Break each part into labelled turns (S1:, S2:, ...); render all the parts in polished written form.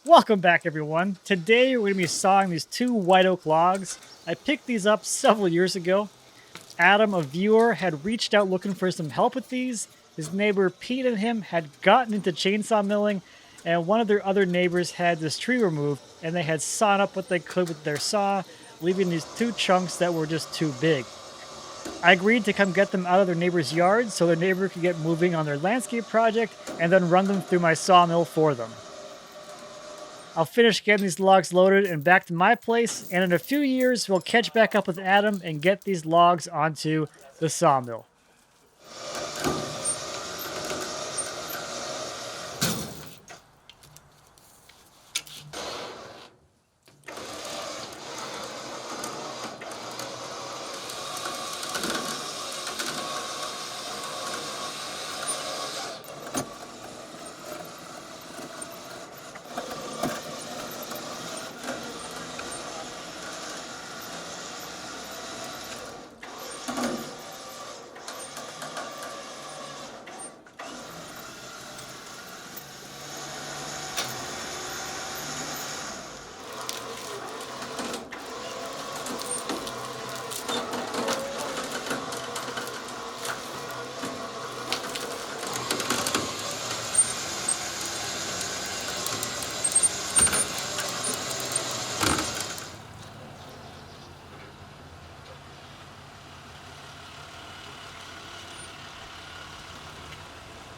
S1: Welcome back, everyone. Today we're going to be sawing these two white oak logs. I picked these up several years ago. Adam, a viewer, had reached out looking for some help with these. His neighbor Pete and him had gotten into chainsaw milling, and one of their other neighbors had this tree removed, and they had sawn up what they could with their saw, leaving these two chunks that were just too big. I agreed to come get them out of their neighbor's yard so their neighbor could get moving on their landscape project and then run them through my sawmill for them. I'll finish getting these logs loaded and back to my place, and in a few years, we'll catch back up with Adam and get these logs onto the sawmill.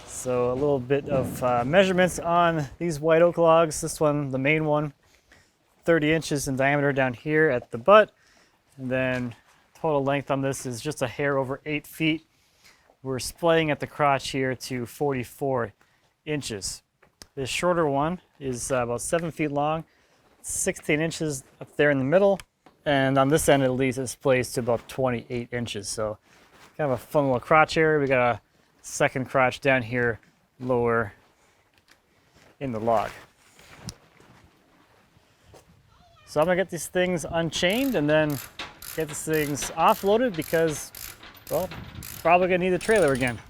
S1: So a little bit of measurements on these white oak logs. This one, the main one, 30 inches in diameter down here at the butt. And then total length on this is just a hair over 8 feet. We're splaying at the crotch here to 44 inches. This shorter one is about 7 feet long, 16 inches up there in the middle. And on this end at least, it splays to about 28 inches. So kind of a fun little crotch area. We got a second crotch down here lower in the log. So I'm gonna get these things unchained and then get these things offloaded because, well, probably gonna need a trailer again.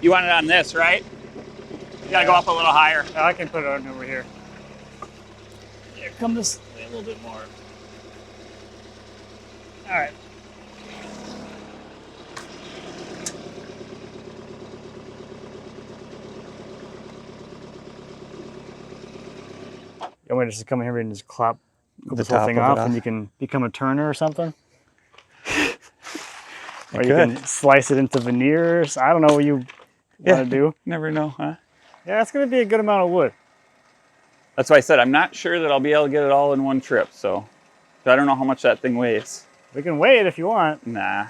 S2: You want it on this, right? You gotta go up a little higher.
S1: I can put it on over here. Here, come this way a little bit more. All right. You want me to just come here and just clap this whole thing off and you can become a turner or something? Or you can slice it into veneers. I don't know what you want to do.
S2: Never know, huh?
S1: Yeah, it's going to be a good amount of wood.
S2: That's why I said I'm not sure that I'll be able to get it all in one trip, so I don't know how much that thing weighs.
S1: We can weigh it if you want.
S2: Nah,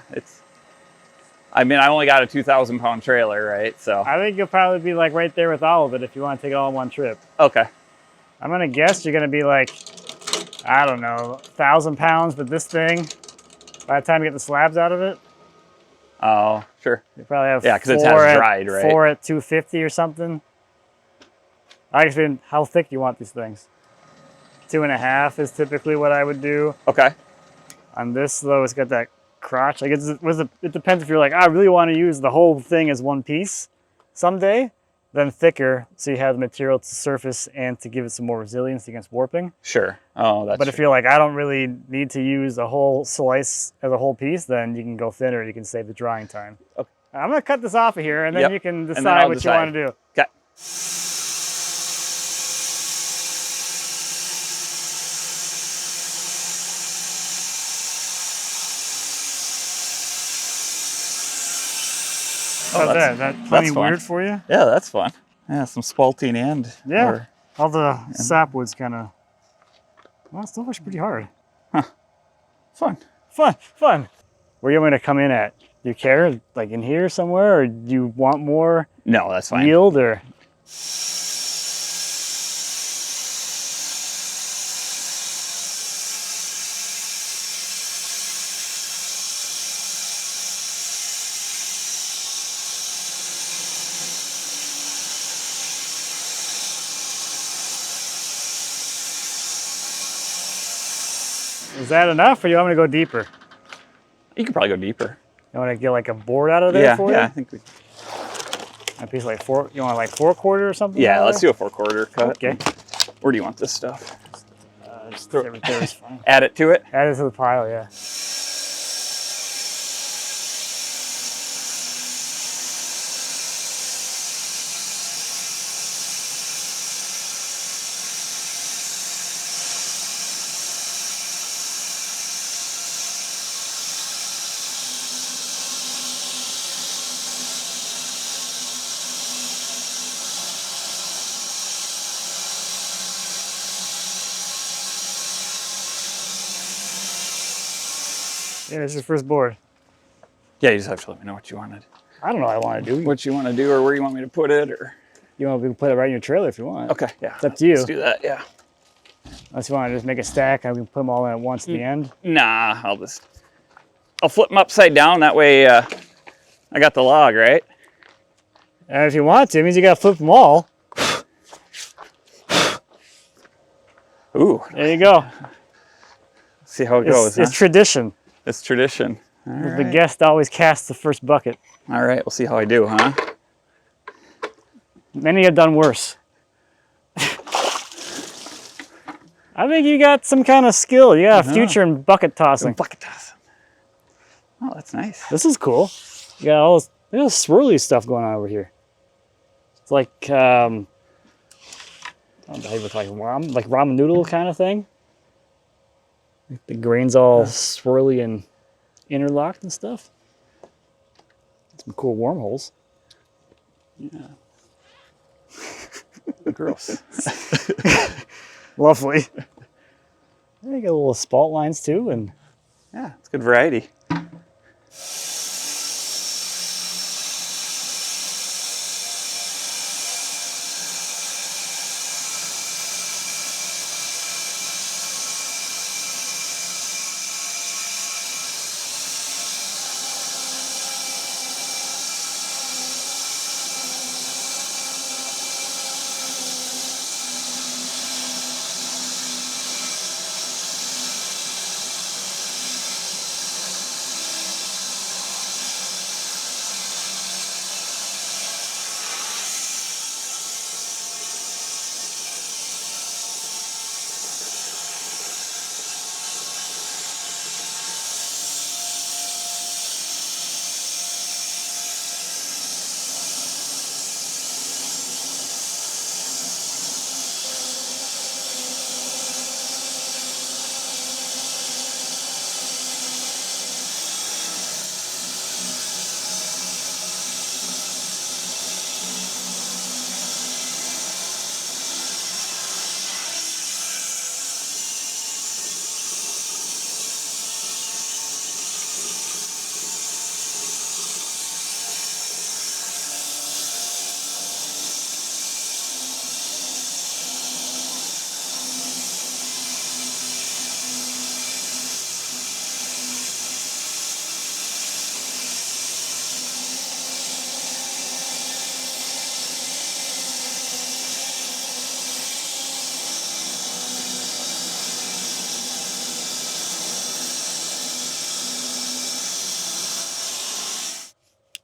S2: I mean, I only got a 2,000-pound trailer, right? So
S1: I think you'll probably be like right there with all of it if you want to take it all in one trip.
S2: Okay.
S1: I'm going to guess you're going to be like, I don't know, 1,000 pounds, but this thing, by the time you get the slabs out of it,
S2: oh, sure.
S1: you probably have
S2: because it has dried, right?
S1: 4 at 250 or something. I guess how thick do you want these things? 2.5 is typically what I would do.
S2: Okay.
S1: On this, though, it's got that crotch. Like it depends if you're like, I really want to use the whole thing as one piece someday, then thicker, so you have the material to surface and to give it some more resilience against warping.
S2: Sure. Oh, that's
S1: But if you're like, I don't really need to use a whole slice as a whole piece, then you can go thinner. You can save the drying time.
S2: Okay.
S1: I'm going to cut this off of here, and then you can decide what you want to do.
S2: Okay.
S1: How's that? Is that plenty weird for you?
S2: Yeah, that's fun. Yeah, some spalting end.
S1: Yeah. All the sapwood's kind of, well, it still looks pretty hard.
S2: Fun.
S1: Fun. Where you want me to come in at? Do you care? Like in here somewhere, or do you want more
S2: No, that's fine.
S1: yield, or? Is that enough, or you want me to go deeper?
S2: You could probably go deeper.
S1: You want to get like a board out of there for you?
S2: Yeah, I think we.
S1: A piece like four. You want like 4/4 or something?
S2: Yeah, let's do a 4/4 cut.
S1: Okay.
S2: Where do you want this stuff?
S1: Just everything is fine.
S2: Add it to it.
S1: Add it to the pile, yeah. Yeah, this is your first board.
S2: Yeah, you just have to let me know what you wanted.
S1: I don't know what I want to do.
S2: What you want to do, or where you want me to put it, or.
S1: You want to put it right in your trailer if you want.
S2: Okay, yeah.
S1: It's up to you.
S2: Let's do that, yeah.
S1: Unless you want to just make a stack and we can put them all in at once at the end.
S2: Nah, I'll flip them upside down. That way, I got the log, right?
S1: And if you want to, it means you got to flip them all.
S2: Ooh.
S1: There you go.
S2: See how it goes.
S1: It's tradition.
S2: It's tradition. All
S1: The
S2: right.
S1: guest always casts the first bucket.
S2: All right, we'll see how I do, huh?
S1: Many have done worse. I think you got some kind of skill. You got a future in bucket tossing.
S2: Bucket toss. Oh, that's nice.
S1: This is cool. You got all this, there's swirly stuff going on over here. It's like, I don't know, it's like ramen noodle kind of thing. Like the grains all swirly and interlocked and stuff. Some cool wormholes.
S2: Yeah. Gross.
S1: Lovely. Yeah, you got little spalt lines too, and
S2: Yeah, it's good variety.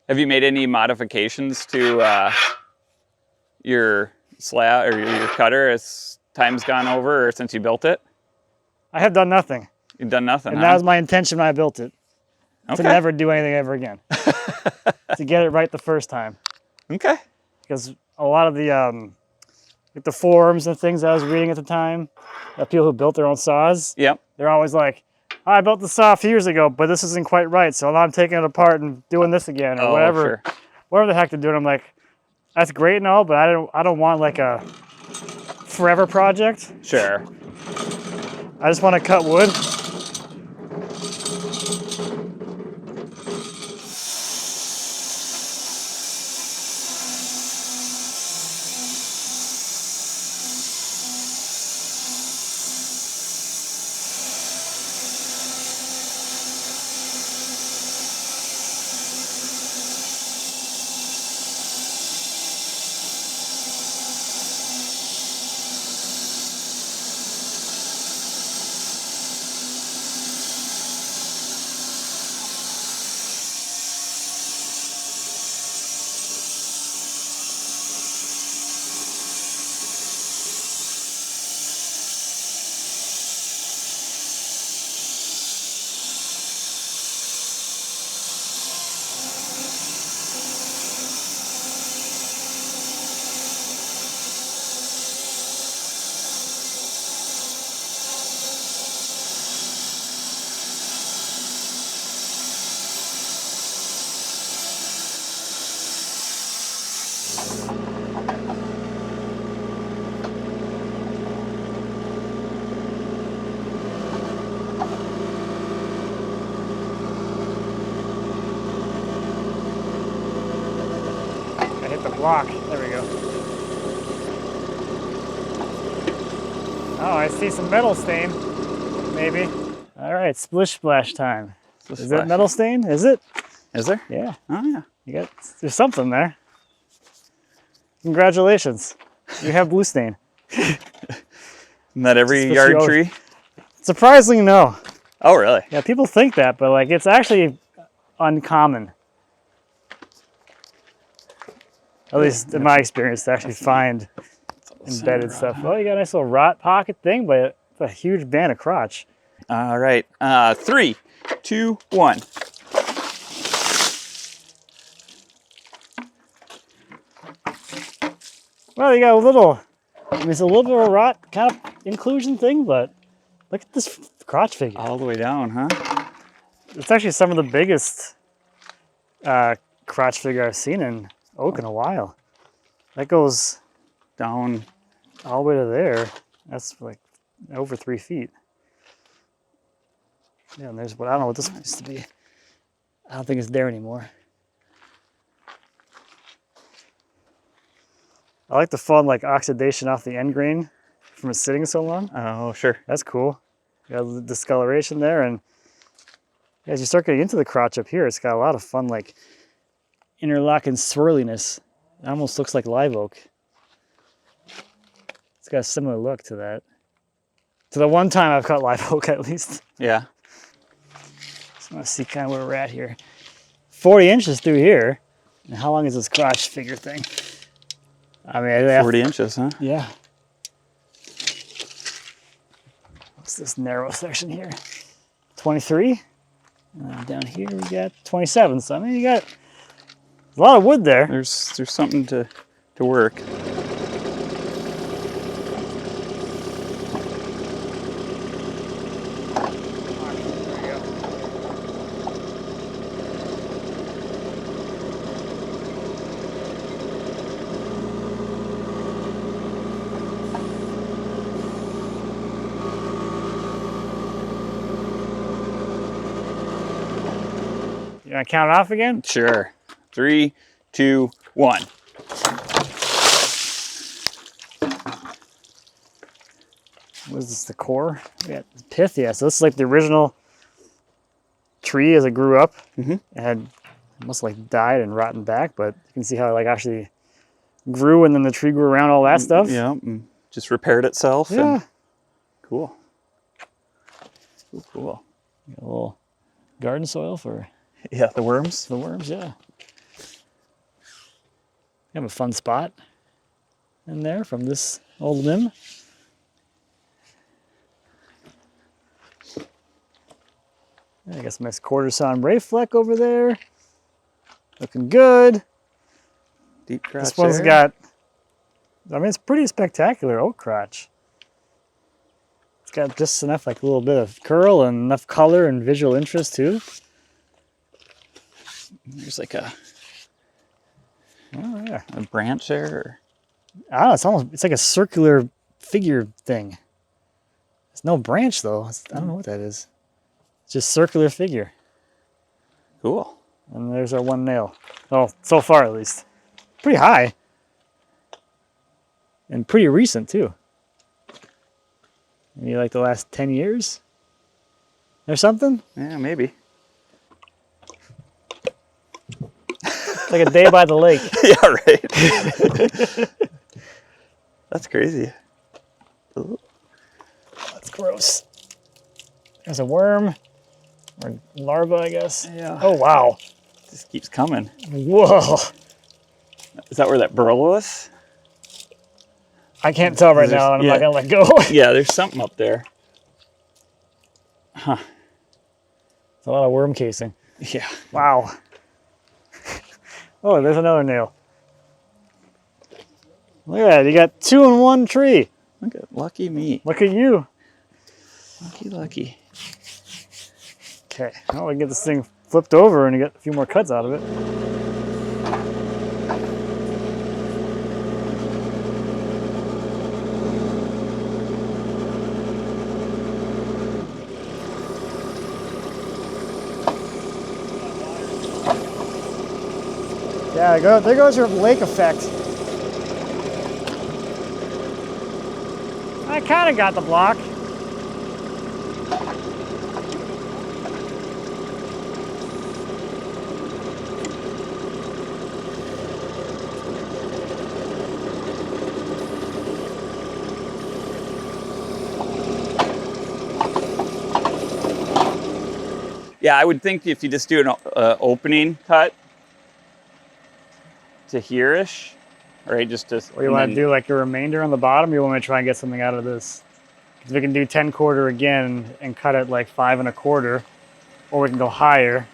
S2: Have you made any modifications to your slab or your cutter as time's gone over or since you built it?
S1: I have done nothing.
S2: You've done nothing,
S1: And
S2: huh?
S1: that was my intention when I built it.
S2: Okay.
S1: To never do anything ever again. To get it right the first time.
S2: Okay.
S1: Because a lot of the like the forums and things I was reading at the time, people who built their own saws,
S2: Yep.
S1: they're always like, I built the saw a few years ago, but this isn't quite right, so now I'm taking it apart and doing this again, or
S2: Oh,
S1: whatever.
S2: sure.
S1: Whatever the heck they're doing. I'm like, That's great and all, but I don't want like a forever project.
S2: Sure.
S1: I just want to cut wood. I hit the block. There we go. Oh, I see some metal stain. Maybe. All right, splish splash time. Is it metal stain? Is it?
S2: Is there?
S1: Yeah.
S2: Oh yeah.
S1: There's something there. Congratulations. You have blue stain.
S2: Isn't that every yard tree?
S1: Surprisingly, no.
S2: Oh really?
S1: Yeah, people think that, but like it's actually uncommon. At least in my experience, to actually find embedded stuff. Oh, you got a nice little rot pocket thing, but it's a huge band of crotch.
S2: All right. 3, 2, 1.
S1: Well, you got a little, I mean, it's a little bit of a rot kind of inclusion thing, but look at this crotch figure.
S2: All the way down, huh?
S1: It's actually some of the biggest crotch figure I've seen in oak in a while. That goes
S2: Down.
S1: all the way to there. That's like over 3 feet. Yeah, and there's what I don't know what this one used to be. I don't think it's there anymore. I like the fun like oxidation off the end grain from it sitting so long.
S2: Oh, sure.
S1: That's cool. You got the discoloration there, and as you start getting into the crotch up here, it's got a lot of fun like interlocking swirliness. It almost looks like live oak. It's got a similar look to that. To the one time I've cut live oak, at least.
S2: Yeah.
S1: Just want to see kind of where we're at here. 40 inches through here. And how long is this crotch figure thing? I mean,
S2: 40 inches, huh?
S1: Yeah. What's this narrow section here? 23. Down here we got 27. So I mean, you got a lot of wood there.
S2: There's something to work.
S1: You want to count it off again?
S2: Sure. 3, 2, 1.
S1: What is this, the core? We got the pith, yeah. So this is like the original tree as it grew up.
S2: Mm-hmm.
S1: It had almost like died and rotten back, but you can see how it like actually grew and then the tree grew around all that stuff.
S2: Yeah, and just repaired itself.
S1: Yeah.
S2: And cool. Cool.
S1: Got a little garden soil for
S2: Yeah, the worms.
S1: the worms, yeah. You have a fun spot in there from this old limb. I got some nice quarter sawn ray fleck over there. Looking good.
S2: Deep crotch.
S1: This one's
S2: there.
S1: got, I mean, it's pretty spectacular oak crotch. It's got just enough, like a little bit of curl and enough color and visual interest too.
S2: There's like a
S1: Oh, yeah.
S2: A branch there?
S1: Ah, it's like a circular figure thing. There's no branch though. I don't know what that is. It's just circular figure.
S2: Cool.
S1: And there's our one nail. Oh, so far at least. Pretty high. And pretty recent too. Maybe like the last 10 years or something?
S2: Yeah, maybe.
S1: It's like a day by the lake.
S2: Yeah, right. That's crazy. Ooh.
S1: That's gross. There's a worm or larva, I guess.
S2: Yeah.
S1: Oh, wow.
S2: It just keeps coming.
S1: Whoa.
S2: Is that where that burl was?
S1: I can't tell right now, and I'm not going to let go.
S2: Yeah, there's something up there. Huh.
S1: It's a lot of worm casing.
S2: Yeah.
S1: Wow. Oh, there's another nail. Look at that. You got 2 in 1 tree.
S2: Look at lucky me.
S1: Look at you.
S2: Lucky.
S1: Okay. Now we can get this thing flipped over and get a few more cuts out of it. Yeah, there goes your lake effect. I kind of got the block.
S2: Yeah, I would think if you just do an opening cut to here-ish, right? Just to.
S1: Or you want to do like a remainder on the bottom? Or you want me to try and get something out of this? Because we can do 10/4 again and cut it like 5 1/4, or we can go higher.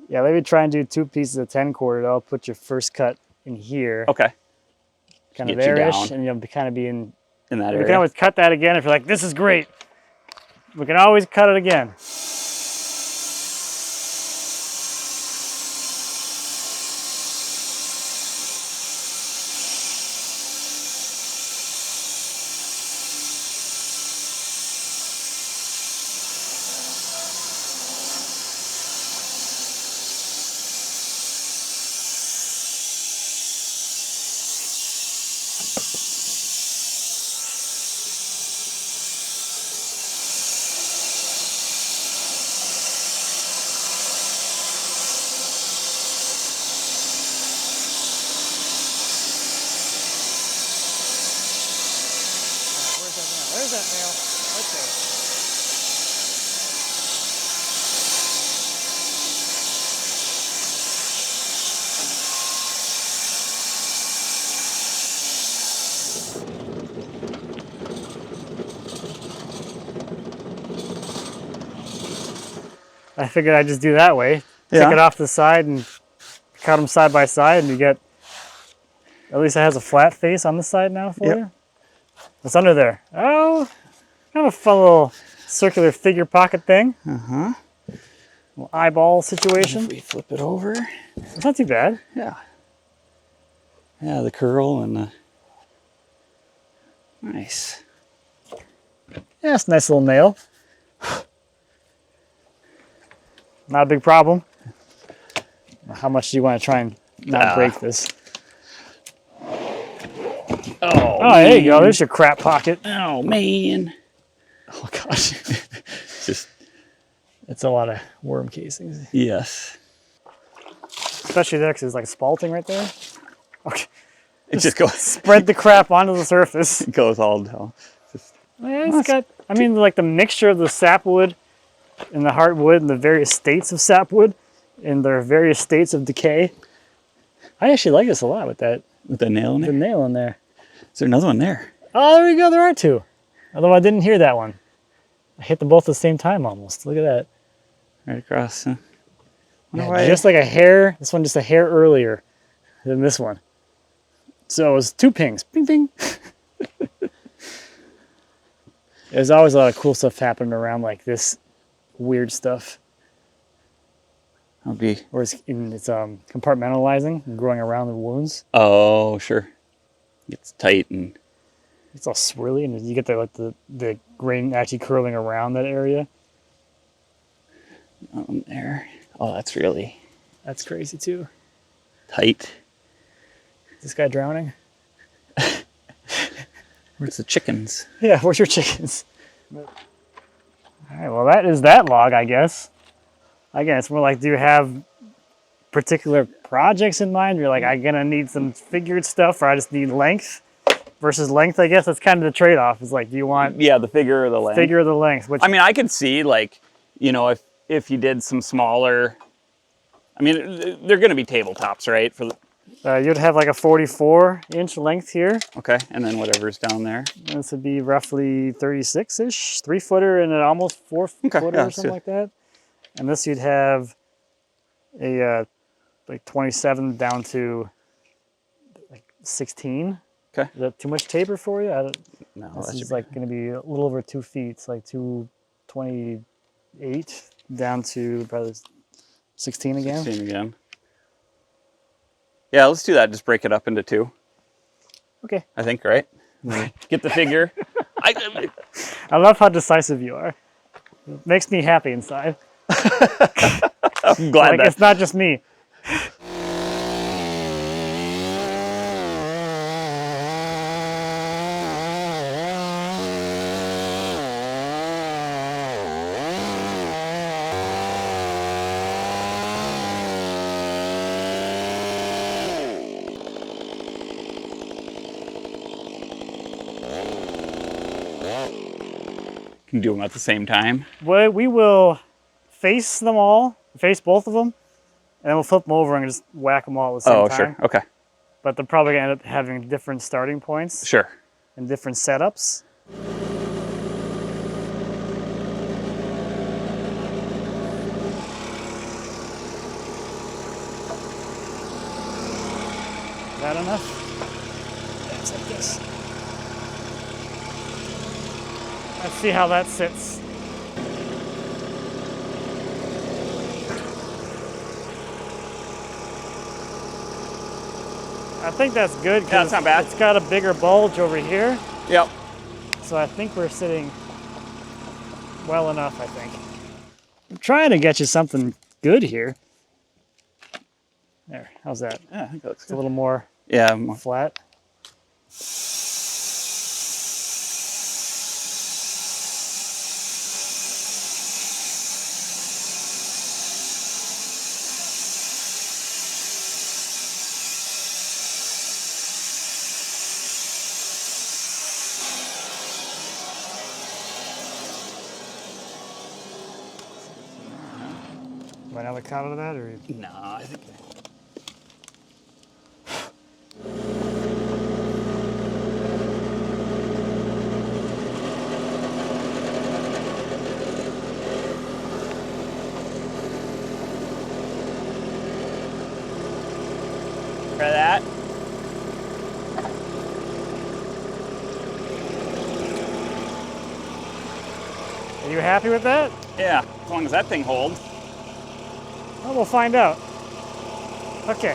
S1: Yeah, maybe try and do 2 pieces of 10/4. I'll put your first cut in here.
S2: Okay.
S1: Kind of
S2: Get you
S1: there-ish,
S2: down.
S1: and you'll kind of be in
S2: In that
S1: We
S2: area.
S1: can always cut that again if you're like, this is great. We can always cut it again. There's that nail, right there. I figured I'd just do that way.
S2: Yeah.
S1: Take it off the side and cut them side by side, and you get, at least it has a flat face on the side now for you. What's under there? Oh, kind of a fun little circular figure pocket thing.
S2: Uh-huh.
S1: Little eyeball situation.
S2: If we flip it over.
S1: It's not too bad.
S2: Yeah. Yeah, the curl and the... Nice.
S1: Yeah, it's a nice little nail. Not a big problem. How much do you want to try and not break this?
S2: Oh,
S1: there you go. There's your crap pocket.
S2: Oh, man.
S1: Oh, gosh.
S2: Just...
S1: It's a lot of worm casings.
S2: Yes.
S1: Especially there, because there's like spalting right there. Okay.
S2: It just goes...
S1: Spread the crap onto the surface.
S2: It goes all down. Just...
S1: Yeah, it's got, I mean, like the mixture of the sapwood and the heartwood and the various states of sapwood and their various states of decay. I actually like this a lot with that.
S2: With the nail in
S1: The
S2: there?
S1: nail in there.
S2: Is there another one there?
S1: Oh, there we go. There are 2. Although I didn't hear that one. I hit them both at the same time almost. Look at that.
S2: Right across. Huh?
S1: Yeah, just like a hair. This one just a hair earlier than this one. So it was 2 pings. Ping, ping. There's always a lot of cool stuff happening around like this weird stuff.
S2: I'll be.
S1: Or it's compartmentalizing and growing around the wounds.
S2: Oh, sure. It's tight and.
S1: It's all swirly, and you get the grain actually curling around that area.
S2: There. Oh, that's really
S1: That's crazy too.
S2: tight.
S1: Is this guy drowning?
S2: Where's the chickens?
S1: Yeah, where's your chickens? All right, well, that is that log, I guess. Again, it's more like, do you have particular projects in mind? You're like, I'm gonna need some figured stuff, or I just need length versus length. I guess that's kind of the trade-off. Is like, do you want
S2: Yeah, the figure or the length.
S1: figure or the length? Which
S2: I mean, I could see like, you know, if you did some smaller. I mean, they're going to be tabletops, right? For
S1: you'd have like a 44-inch length here.
S2: okay, and then whatever's down there.
S1: This would be roughly 36-ish, 3-footer and an almost 4-footer
S2: yeah,
S1: or something like that. And this you'd have a like 27 down to like 16.
S2: Okay.
S1: Is that too much taper for you?
S2: No,
S1: This
S2: that
S1: is
S2: should
S1: like going to be a little over 2 feet. It's like 228 down to probably 16
S2: be
S1: again.
S2: 16 again. Yeah, let's do that. Just break it up into 2.
S1: Okay.
S2: I think, right? Get the figure.
S1: I love how decisive you are. It makes me happy inside.
S2: I'm glad
S1: Like,
S2: that
S1: it's not just me.
S2: can do them at the same time.
S1: Well, we will face them all, face both of them, and then we'll flip them over and just whack them all at the same time.
S2: Sure. Okay.
S1: But they're probably going to end up having different starting points
S2: Sure.
S1: and different setups. Is that enough? It's like this. Let's see how that sits. I think that's good.
S2: Yeah, it's not bad.
S1: It's got a bigger bulge over here.
S2: Yep.
S1: So I think we're sitting well enough, I think. I'm trying to get you something good here. There, how's that?
S2: Yeah, I think that looks
S1: It's a
S2: good.
S1: little more
S2: Yeah.
S1: flat. Want another cut out of that, or?
S2: No, I think. Try that.
S1: Are you happy with that?
S2: Yeah, as long as that thing holds.
S1: Well, we'll find out. Okay.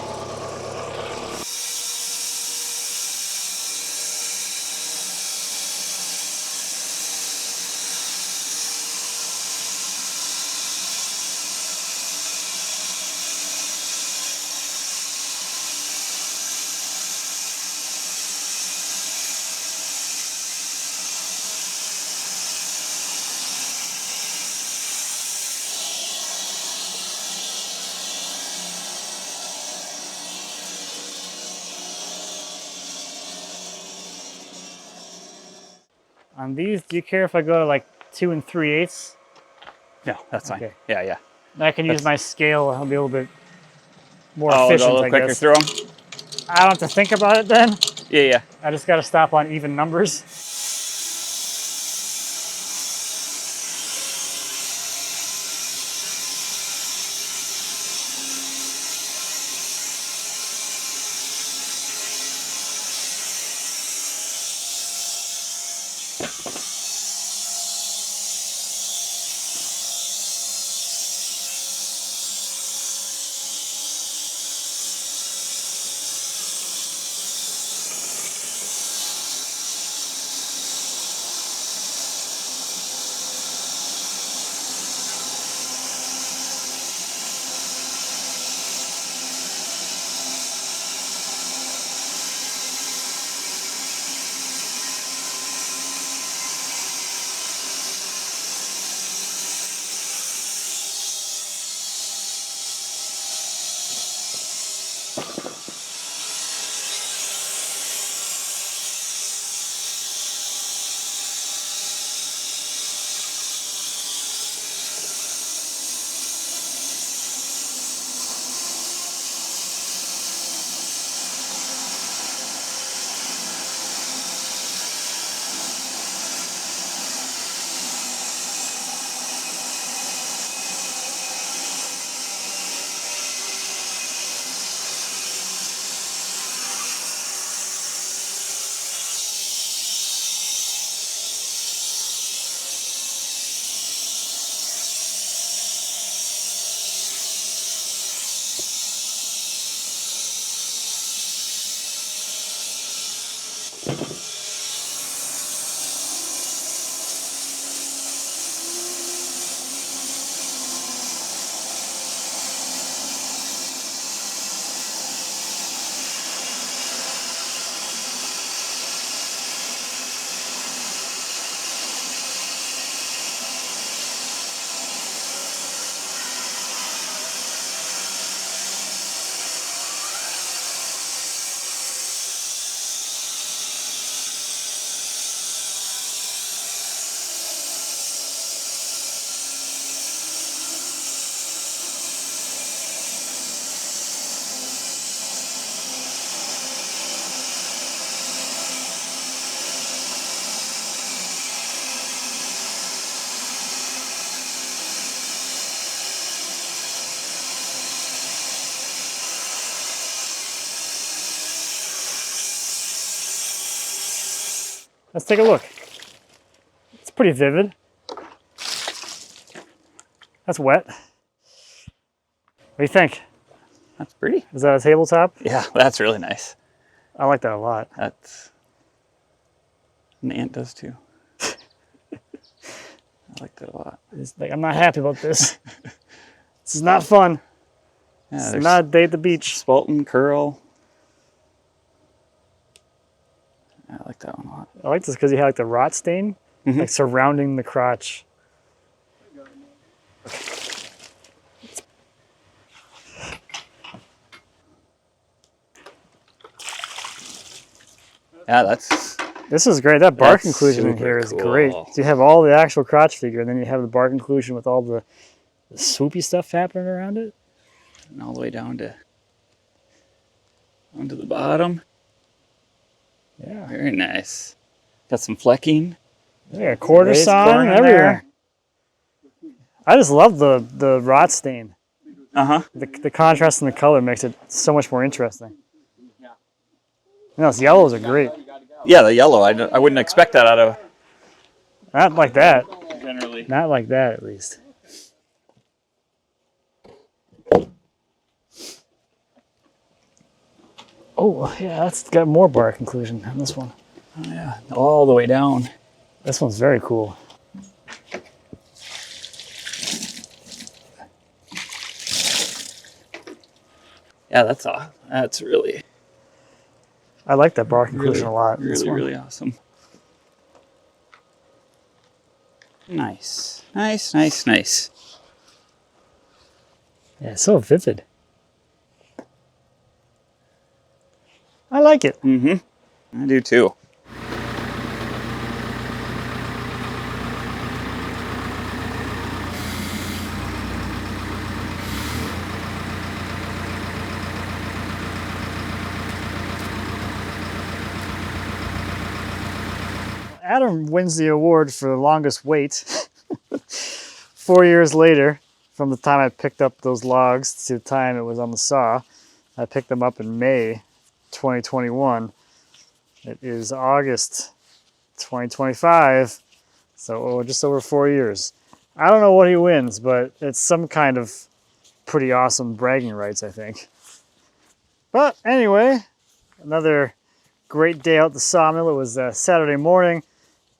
S1: On these, do you care if I go to like 2 3/8?
S2: No, that's fine.
S1: Okay.
S2: Yeah, yeah.
S1: I can use my scale. I'll be a little bit more
S2: Oh,
S1: efficient,
S2: go a little
S1: I
S2: quicker
S1: guess.
S2: through them.
S1: I don't have to think about it then.
S2: Yeah, yeah.
S1: I just got to stop on even numbers. Let's take a look. It's pretty vivid. That's wet. What do you think?
S2: That's pretty.
S1: Is that a tabletop?
S2: Yeah, that's really nice.
S1: I like that a lot.
S2: That's an ant does too. I like that a lot.
S1: It's like, I'm not happy about this. This is not fun.
S2: Yeah,
S1: This is
S2: there's
S1: not a day at the beach.
S2: Spalton curl. I like that one a lot.
S1: I like this because you have like the rot stain like surrounding the crotch.
S2: Yeah, that's
S1: This is great. That bark
S2: That's
S1: inclusion in
S2: super
S1: here is
S2: cool.
S1: great. So you have all the actual crotch figure, and then you have the bark inclusion with all the swoopy stuff happening around it.
S2: and all the way down to the bottom.
S1: Yeah.
S2: Very nice. Got some flecking.
S1: Yeah, quarter
S2: Raised
S1: sawn
S2: corn in
S1: everywhere. I just love the rot stain.
S2: Uh-huh.
S1: The contrast in the color makes it so much more interesting. You know, those yellows are great.
S2: Yeah, the yellow. I wouldn't expect that out of
S1: Not like that.
S2: generally.
S1: Not like that, at least. Oh, yeah, that's got more bark inclusion on this one.
S2: Oh, yeah, all the way down.
S1: This one's very cool.
S2: Yeah, that's really,
S1: I like that bark inclusion a lot.
S2: really, really awesome. Nice. Nice, nice, nice.
S1: Yeah, it's so vivid. I like it.
S2: Mm-hmm. I do too.
S1: Adam wins the award for the longest wait. 4 years later, from the time I picked up those logs to the time it was on the saw. I picked them up in May 2021. It is August 2025, so just over 4 years. I don't know what he wins, but it's some kind of pretty awesome bragging rights, I think. But anyway, another great day out at the sawmill. It was Saturday morning,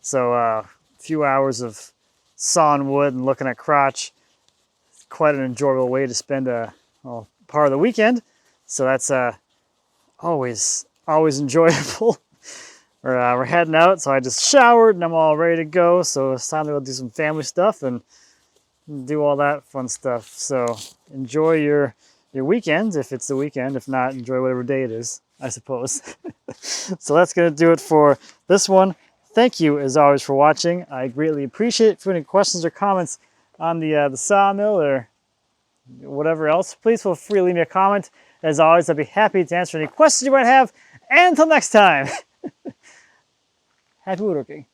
S1: so a few hours of sawing wood and looking at crotch. Quite an enjoyable way to spend part of the weekend. So that's always enjoyable. We're heading out, so I just showered and I'm all ready to go. So it's time to go do some family stuff and do all that fun stuff. So enjoy your weekend if it's the weekend. If not, enjoy whatever day it is, I suppose. So that's going to do it for this one. Thank you, as always, for watching. I greatly appreciate it. If you have any questions or comments on the sawmill or whatever else, please feel free to leave me a comment. As always, I'd be happy to answer any questions you might have. And until next time, happy woodworking.